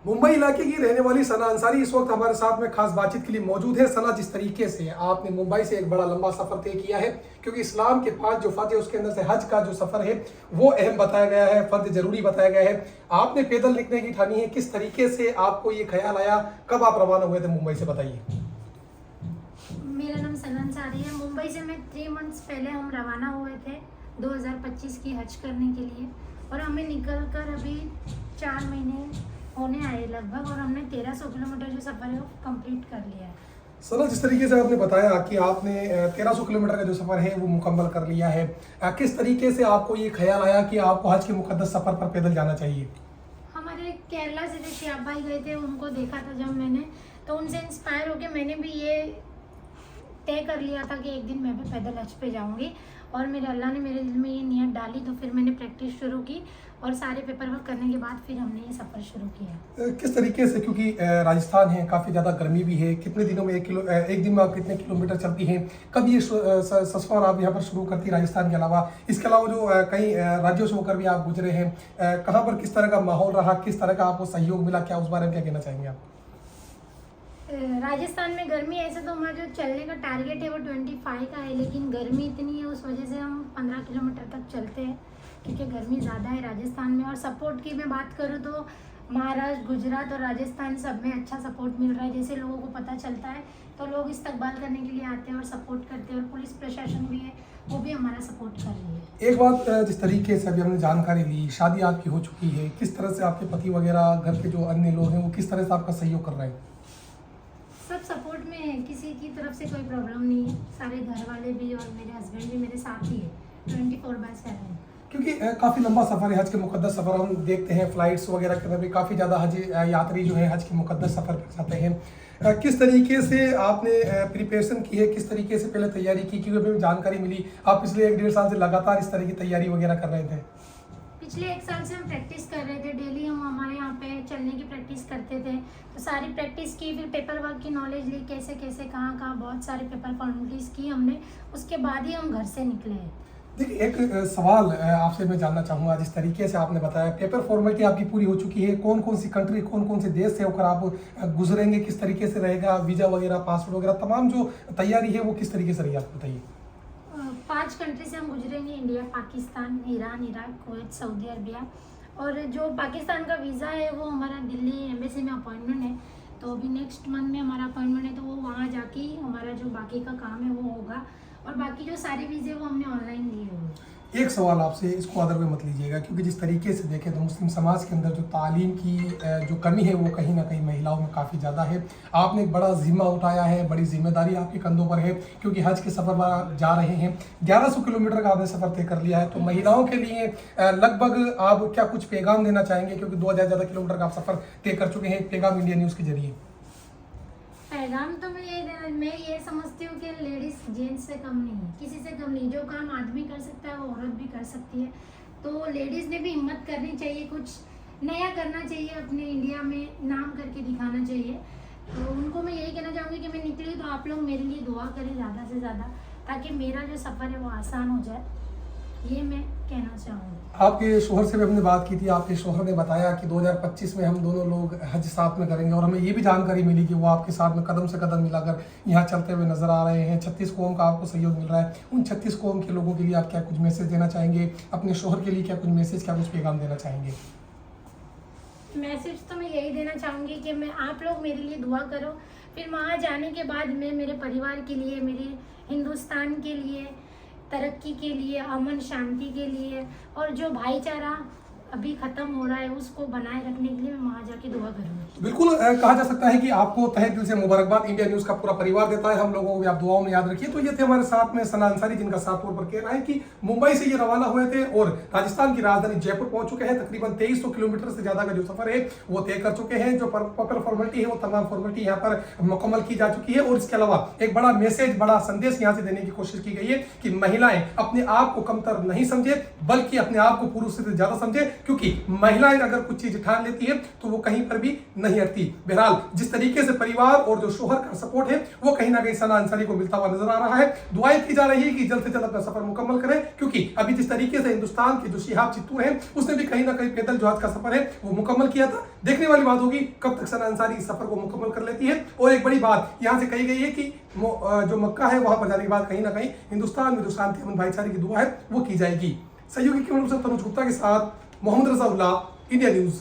मुंबई इलाके की रहने वाली सना अंसारी इस वक्त हमारे साथ में खास बातचीत के लिए मौजूद है। सना, जिस तरीके से आपने मुंबई से एक बड़ा लंबा सफर तय किया है, क्योंकि इस्लाम के 5 जो फर्ज है उसके अंदर से हज का जो सफर है वो अहम बताया गया है, फर्ज जरूरी बताया गया है। आपने पैदल निकलने की ठानी है, किस तरीके से आपको ये ख्याल आया, कब आप रवाना हुए थे मुंबई से, बताइए। मेरा नाम सना अंसारी है। मुंबई से मैं 3 मंथ्स पहले हम रवाना हुए थे 2025 की हज करने के लिए, और हमें निकल कर अभी 4 महीने होने आए लगभग, और हमने 1300 किलोमीटर जो सफ़र है वो कंप्लीट कर लिया है। सना, जिस तरीके से आपने बताया कि आपने 1300 किलोमीटर का जो सफ़र है वो मुकम्मल कर लिया है, किस तरीके से आपको ये ख्याल आया कि आपको हज के मुकद्दस सफ़र पर पैदल जाना चाहिए? हमारे केरला से जो शिहाब भाई गए थे उनको देखा था जब मैंने, तो उनसे इंस्पायर होकर मैंने भी ये तय कर लिया था कि एक दिन मैं भी पैदल हज पे जाऊंगी, और मेरे अल्लाह ने मेरे दिल में ये नियत डाली, तो फिर मैंने प्रैक्टिस शुरू की, और सारे पेपर वर्क करने के बाद फिर हमने ये सफ़र शुरू किया। किस तरीके से, क्योंकि राजस्थान है, काफ़ी ज़्यादा गर्मी भी है, कितने दिनों में एक दिन में आप कितने किलोमीटर चलती हैं, कब ये सफ़र आप यहाँ पर शुरू करती है राजस्थान के अलावा? इसके अलावा जो कई राज्यों से होकर भी आप गुजरे हैं, कहाँ पर किस तरह का माहौल रहा, किस तरह का आपको सहयोग मिला, क्या उस बारे में क्या कहना चाहेंगे आप? राजस्थान में गर्मी, ऐसे तो हमारा जो चलने का टारगेट है वो 25 का है, लेकिन गर्मी इतनी है उस वजह से हम 15 किलोमीटर तक चलते हैं, क्योंकि गर्मी ज़्यादा है राजस्थान में। और सपोर्ट की मैं बात करूँ तो महाराष्ट्र, गुजरात और राजस्थान सब में अच्छा सपोर्ट मिल रहा है। जैसे लोगों को पता चलता है तो लोग इस्तकबाल करने के लिए आते हैं और सपोर्ट करते हैं, और पुलिस प्रशासन भी है वो भी हमारा सपोर्ट कर रही है। एक बात, जिस तरीके से अभी हमने जानकारी ली, शादी आपकी हो चुकी है, किस तरह से आपके पति वगैरह, घर के जो अन्य लोग हैं वो किस तरह से आपका सहयोग कर रहे हैं? सब सपोर्ट में है, किसी की तरफ से कोई प्रॉब्लम नहीं है। सारे घर वाले भी और मेरे हस्बैंड भी मेरे साथ ही है 24/7। क्योंकि काफ़ी लंबा सफ़र है हज के मुकद्दस सफ़र, हम देखते हैं फ़्लाइट्स वगैरह के अंदर भी काफ़ी ज़्यादा हज यात्री जो है हज के मुकद्दस सफ़र पर जाते हैं। किस तरीके से आपने प्रिपरेशन की है, किस तरीके से पहले तैयारी की? क्योंकि अभी जानकारी मिली आप पिछले 1-1.5 साल से लगातार इस तरह की तैयारी वगैरह कर रहे थे। पिछले 1 साल से हम प्रैक्टिस कर रहे थे, डेली हम हमारे यहाँ पे चलने की प्रैक्टिस करते थे, तो सारी प्रैक्टिस की, फिर पेपर वर्क की नॉलेज ली, कैसे कैसे कहाँ कहाँ बहुत सारे पेपर फॉर्मेलिटीज़ की हमने, उसके बाद ही हम घर से निकले हैं। देखिए, एक सवाल आपसे मैं जानना चाहूँगा। जिस तरीके से आपने बताया पेपर फॉर्मेलिटी आपकी पूरी हो चुकी है, कौन कौन सी कंट्री, कौन कौन से देश से होकर आप गुजरेंगे, किस तरीके से रहेगा, वीज़ा वगैरह, पासपोर्ट वगैरह, तमाम जो तैयारी है वो किस तरीके से रही, आप बताइए। 5 कंट्री से हम गुजरेंगे, India, Pakistan, Iran, Iraq, Kuwait, Saudi Arabia. और जो पाकिस्तान का वीज़ा है वो हमारा दिल्ली एम्बेसी में अपॉइंटमेंट है, तो अभी नेक्स्ट मंथ में हमारा अपॉइंटमेंट है, तो वो वहाँ जाके ही हमारा जो बाकी का काम है वो होगा, और बाकी जो सारे वीज़े वो हमने ऑनलाइन लिए हुए। एक सवाल आपसे, इसको अदर में मत लीजिएगा, क्योंकि जिस तरीके से देखें तो मुस्लिम समाज के अंदर जो तालीम की जो कमी है वो कहीं ना कहीं महिलाओं में काफ़ी ज़्यादा है। आपने एक बड़ा जिम्मा उठाया है, बड़ी जिम्मेदारी आपके कंधों पर है, क्योंकि हज के सफ़र पर आप जा रहे हैं। 1100 किलोमीटर का आपने सफ़र तय कर लिया है, तो महिलाओं के लिए लगभग आप क्या कुछ पैगाम देना चाहेंगे? क्योंकि 2000 ज़्यादा किलोमीटर का आप सफ़र तय कर चुके हैं, एक पैगाम इंडिया न्यूज़ के जरिए। पैगाम तो मैं ये समझती हूँ कि लेडीज़ जेंट्स से कम नहीं है, किसी से कम नहीं। जो काम आदमी कर सकता है वो औरत भी कर सकती है, तो लेडीज़ ने भी हिम्मत करनी चाहिए, कुछ नया करना चाहिए, अपने इंडिया में नाम करके दिखाना चाहिए। तो उनको मैं यही कहना चाहूँगी कि मैं निकली तो आप लोग मेरे लिए दुआ करें ज़्यादा से ज़्यादा, ताकि मेरा जो सफ़र है वो आसान हो जाए, ये मैं कहना चाहूँगी। आपके शोहर से भी हमने बात की थी, आपके शोहर ने बताया कि 2025 में हम दोनों लोग हज साथ में करेंगे, और हमें ये भी जानकारी मिली कि वो आपके साथ में कदम से कदम मिलाकर यहाँ चलते हुए नजर आ रहे हैं। 36 कौम का आपको सहयोग मिल रहा है। उन 36 कौम के लोगों के लिए आप क्या कुछ मैसेज देना चाहेंगे? अपने शोहर के लिए क्या कुछ मैसेज, क्या कुछ पैगाम देना चाहेंगे? मैसेज तो मैं यही देना चाहूँगी कि मैं आप लोग मेरे लिए दुआ करो, फिर वहाँ जाने के बाद मैं मेरे परिवार के लिए, मेरे हिंदुस्तान के लिए, तरक्की के लिए, अमन शांति के लिए, और जो भाईचारा अभी ख़त्म हो रहा है उसको बनाए रखने के लिए मैं वहाँ जाके दुआ करूँगी। बिल्कुल, कहा जा सकता है कि आपको तहे दिल से मुबारकबाद इंडिया न्यूज़ का पूरा परिवार देता है। हम लोगों को भी आप दुआओं में याद रखिए। तो ये थे हमारे साथ में सना अंसारी, जिनका साफ तौर पर कहना है कि मुंबई से ये रवाना हुए थे और राजस्थान की राजधानी जयपुर पहुंच चुके हैं। तकरीबन 2300 किलोमीटर से ज़्यादा का जो सफ़र है वो तय कर चुके हैं। जो प्रॉपर फॉर्मेलिटी है वो तमाम फॉर्मेलिटी यहाँ पर मुकम्मल की जा चुकी है, और इसके अलावा एक बड़ा मैसेज, बड़ा संदेश यहाँ से देने की कोशिश की गई है कि महिलाएं अपने आप को कमतर नहीं समझे, बल्कि अपने आप को पुरुष से ज़्यादा समझे। क्योंकि महिलाएं अगर कुछ चीज ठान लेती है तो वो कहीं पर भी नहीं हटती। बहरहाल जिस तरीके से परिवार और जो शोहर का सपोर्ट है वो कहीं ना कहीं सना अंसारी को मिलता हुआ नजर आ रहा है। दुआएं की जा रही है कि जल्द से जल्द अपना सफर मुकम्मल करें, क्योंकि अभी जिस तरीके से हिंदुस्तान के जो शिहाब चित्तूर है उसने भी कहीं ना कहीं पैदल जो आज का सफर है वो मुकम्मल किया था। देखने वाली बात होगी कब तक सना अंसारी इस सफर को मुकम्मल कर लेती है। और एक बड़ी बात यहाँ से कही गई है कि जो मक्का है वहां पर जाने के बाद कहीं ना कहीं हिंदुस्तान में जो शांति अमन भाईचारे की दुआ है वो की जाएगी। सहयोगी के तनुज गुप्ता के साथ मोहम्मद रजा उल्लाह, इंडिया न्यूज।